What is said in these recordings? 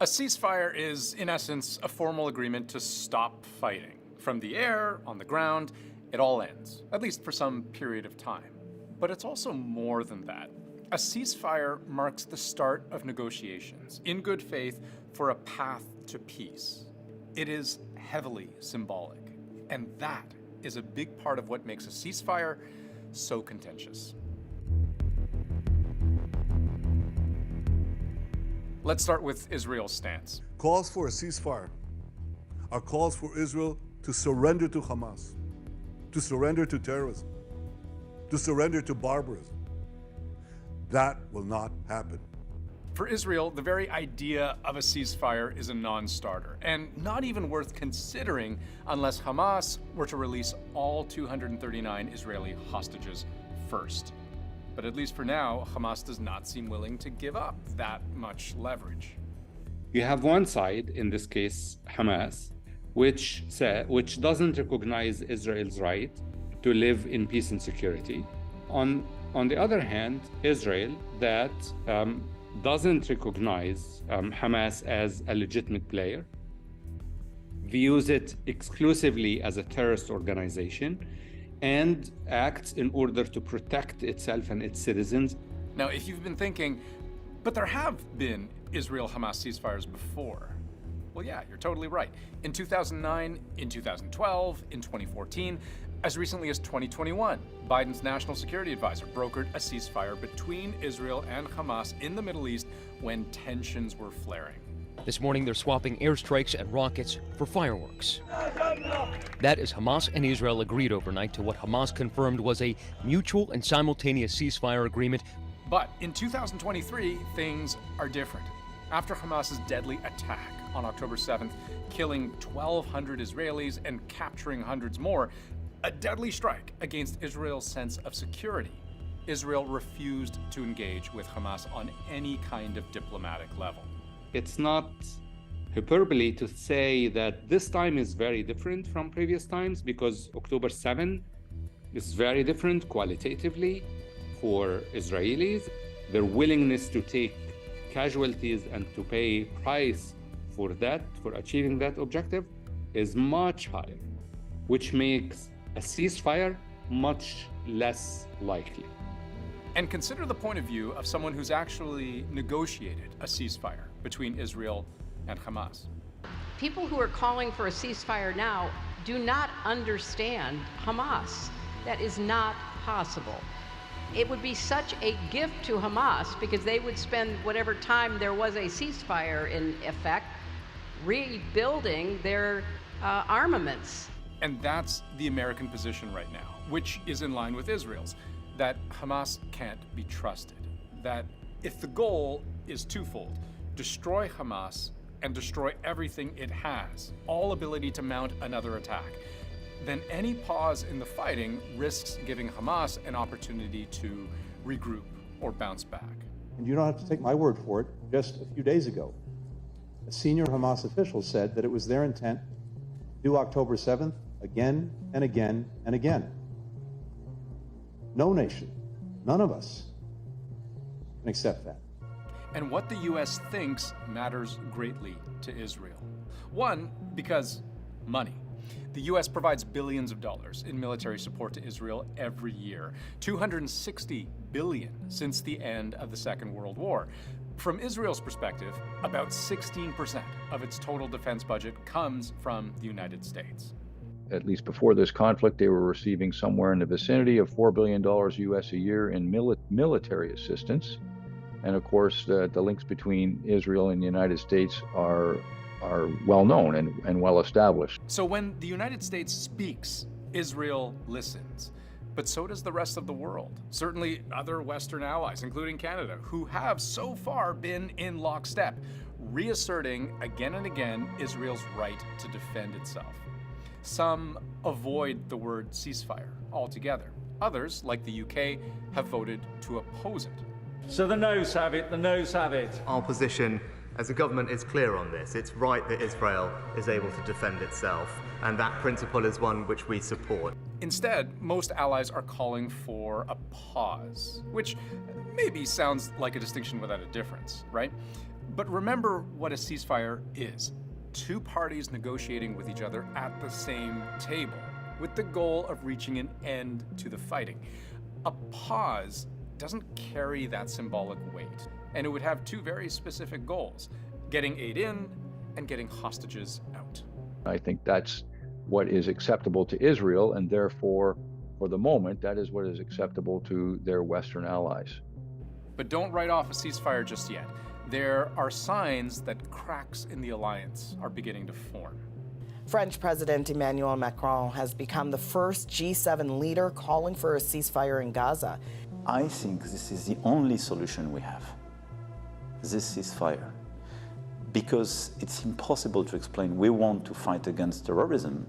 A ceasefire is, in essence, a formal agreement to stop fighting. From the air, on the ground, it all ends, at least for some period of time. But it's also more than that. A ceasefire marks the start of negotiations, in good faith, for a path to peace. It is heavily symbolic, and that is a big part of what makes a ceasefire so contentious. Let's start with Israel's stance. Calls for a ceasefire are calls for Israel to surrender to Hamas, to surrender to terrorism, to surrender to barbarism. That will not happen. For Israel, the very idea of a ceasefire is a non-starter, and not even worth considering unless Hamas were to release all 239 Israeli hostages first. But at least for now, Hamas does not seem willing to give up that much leverage. You have one side, in this case, Hamas, which doesn't recognize Israel's right to live in peace and security. On the other hand, Israel that doesn't recognize Hamas as a legitimate player, views it exclusively as a terrorist organization, and acts in order to protect itself and its citizens. Now, if you've been thinking, but there have been Israel-Hamas ceasefires before. Well, yeah, you're totally right. In 2009, in 2012, in 2014, as recently as 2021, Biden's national security advisor brokered a ceasefire between Israel and Hamas in the Middle East when tensions were flaring. This morning, they're swapping airstrikes and rockets for fireworks. That is, Hamas and Israel agreed overnight to what Hamas confirmed was a mutual and simultaneous ceasefire agreement. But in 2023, things are different. After Hamas's deadly attack on October 7th, killing 1,200 Israelis and capturing hundreds more, a deadly strike against Israel's sense of security, Israel refused to engage with Hamas on any kind of diplomatic level. It's not hyperbole to say that this time is very different from previous times, because October 7 is very different qualitatively for Israelis. Their willingness to take casualties and to pay price for that, for achieving that objective, is much higher, which makes a ceasefire much less likely. And consider the point of view of someone who's actually negotiated a ceasefire between Israel and Hamas. People who are calling for a ceasefire now do not understand Hamas. That is not possible. It would be such a gift to Hamas because they would spend whatever time there was a ceasefire in effect rebuilding their armaments. And that's the American position right now, which is in line with Israel's, that Hamas can't be trusted. That if the goal is twofold, destroy Hamas and destroy everything it has, all ability to mount another attack, then any pause in the fighting risks giving Hamas an opportunity to regroup or bounce back. And you don't have to take my word for it. Just a few days ago, a senior Hamas official said that it was their intent to do October 7th again and again and again. No nation, none of us, can accept that. And what the U.S. thinks matters greatly to Israel. One, because money. The U.S. provides billions of dollars in military support to Israel every year, $260 billion since the end of the Second World War. From Israel's perspective, about 16% of its total defense budget comes from the United States. At least before this conflict, they were receiving somewhere in the vicinity of $4 billion US a year in military assistance. And of course, the links between Israel and the United States are well known and well established. So when the United States speaks, Israel listens. But so does the rest of the world. Certainly other Western allies, including Canada, who have so far been in lockstep, reasserting again and again Israel's right to defend itself. Some avoid the word ceasefire altogether. Others, like the UK, have voted to oppose it. So the noes have it, the noes have it. Our position as a government is clear on this. It's right that Israel is able to defend itself, and that principle is one which we support. Instead, most allies are calling for a pause, which maybe sounds like a distinction without a difference, right? But remember what a ceasefire is. Two parties negotiating with each other at the same table, with the goal of reaching an end to the fighting. A pause doesn't carry that symbolic weight, and it would have two very specific goals: getting aid in and getting hostages out. I think that's what is acceptable to Israel, and therefore, for the moment, that is what is acceptable to their Western allies. But don't write off a ceasefire just yet. There are signs that cracks in the alliance are beginning to form. French President Emmanuel Macron has become the first G7 leader calling for a ceasefire in Gaza. I think this is the only solution we have, this ceasefire, because it's impossible to explain we want to fight against terrorism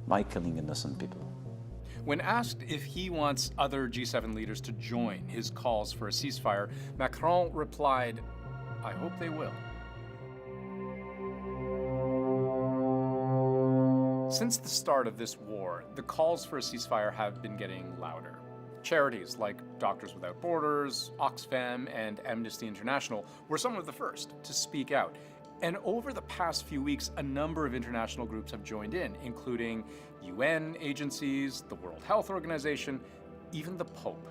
by killing innocent people. When asked if he wants other G7 leaders to join his calls for a ceasefire, Macron replied, "I hope they will." Since the start of this war, the calls for a ceasefire have been getting louder. Charities like Doctors Without Borders, Oxfam, and Amnesty International were some of the first to speak out. And over the past few weeks, a number of international groups have joined in, including UN agencies, the World Health Organization, even the Pope.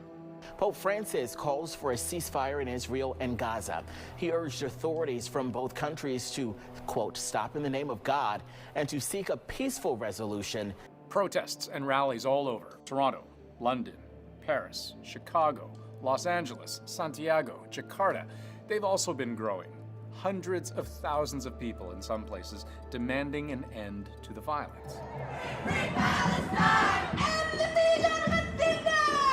Pope Francis calls for a ceasefire in Israel and Gaza. He urged authorities from both countries to, quote, stop in the name of God and to seek a peaceful resolution. Protests and rallies all over Toronto, London, Paris, Chicago, Los Angeles, Santiago, Jakarta. They've also been growing. Hundreds of thousands of people in some places demanding an end to the violence. Free Palestine! End the siege on Palestine!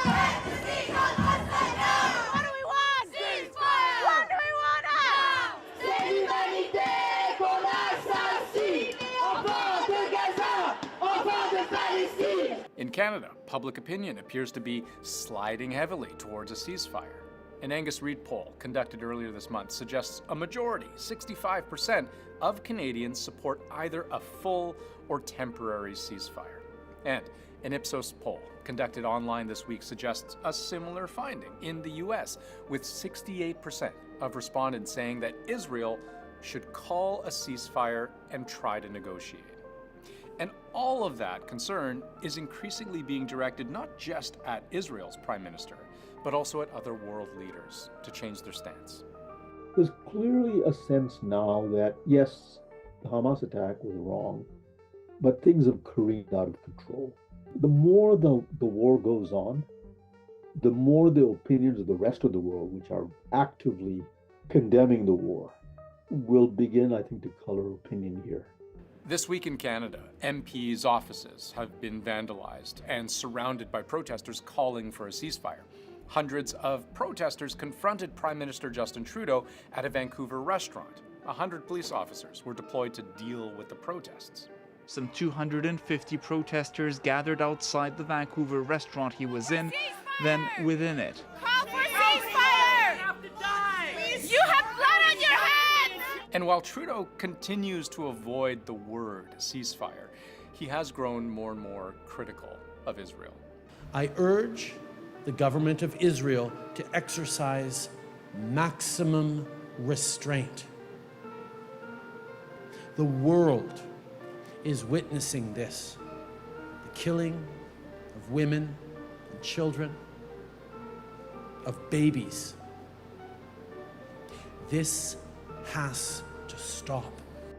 End the siege on Palestine now! What do we want? Ceasefire! What do we want now? C'est l'humanité pour l'assassin! On parle de Gaza! On parle de Palestine! In Canada, public opinion appears to be sliding heavily towards a ceasefire. An Angus Reid poll conducted earlier this month suggests a majority, 65%, of Canadians support either a full or temporary ceasefire. And an Ipsos poll conducted online this week suggests a similar finding in the US, with 68% of respondents saying that Israel should call a ceasefire and try to negotiate. And all of that concern is increasingly being directed not just at Israel's prime minister, but also at other world leaders to change their stance. There's clearly a sense now that, yes, the Hamas attack was wrong, but things have careened out of control. The more the war goes on, the more the opinions of the rest of the world, which are actively condemning the war, will begin, I think, to color opinion here. This week in Canada, MPs' offices have been vandalized and surrounded by protesters calling for a ceasefire. Hundreds of protesters confronted Prime Minister Justin Trudeau at a Vancouver restaurant. 100 police officers were deployed to deal with the protests. Some 250 protesters gathered outside the Vancouver restaurant he was in, then within it. Call for ceasefire! You have to die! You have blood on your hands! And while Trudeau continues to avoid the word ceasefire, he has grown more and more critical of Israel. I urge the government of Israel to exercise maximum restraint. The world is witnessing this, the killing of women and children, of babies. This has to stop.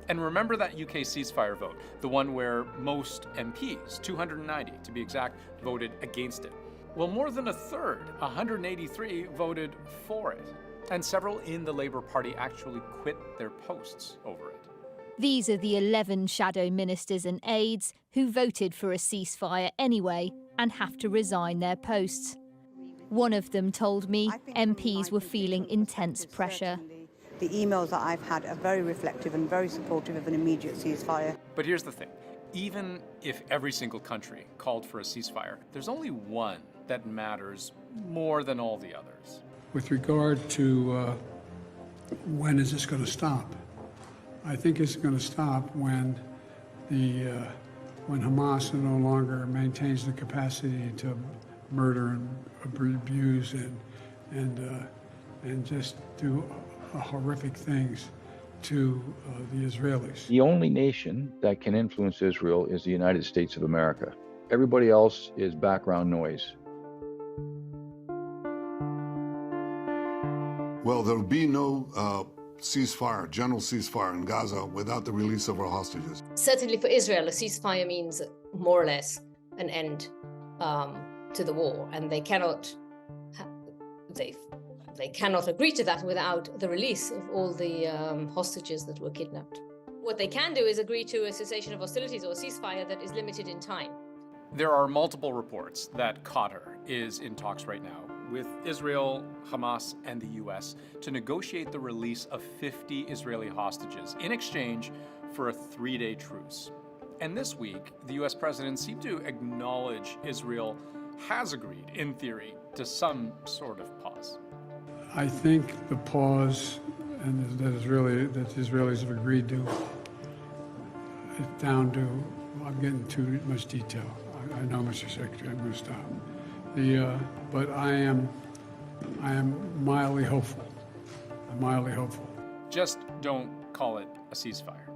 And remember that UK ceasefire vote, the one where most MPs, 290 to be exact, voted against it. Well, more than a third, 183, voted for it. And several in the Labour Party actually quit their posts over it. These are the 11 shadow ministers and aides who voted for a ceasefire anyway and have to resign their posts. One of them told me MPs were feeling intense pressure. The emails that I've had are very reflective and very supportive of an immediate ceasefire. But here's the thing. Even if every single country called for a ceasefire, there's only one that matters more than all the others. With regard to when is this going to stop, I think it's going to stop when Hamas no longer maintains the capacity to murder and abuse and just do horrific things to the Israelis. The only nation that can influence Israel is the United States of America. Everybody else is background noise. Well, there'll be no ceasefire, general ceasefire in Gaza without the release of our hostages. Certainly for Israel, a ceasefire means more or less an end to the war, and they cannot agree to that without the release of all the hostages that were kidnapped. What they can do is agree to a cessation of hostilities or a ceasefire that is limited in time. There are multiple reports that Qatar is in talks right now with Israel, Hamas, and the U.S. to negotiate the release of 50 Israeli hostages in exchange for a 3-day truce. And this week, the U.S. president seemed to acknowledge Israel has agreed, in theory, to some sort of pause. I think the pause and that the Israelis have agreed to is down to, I'm getting too much detail. I know, Mr. Secretary, I'm going to stop. But I am mildly hopeful. I'm mildly hopeful. Just don't call it a ceasefire.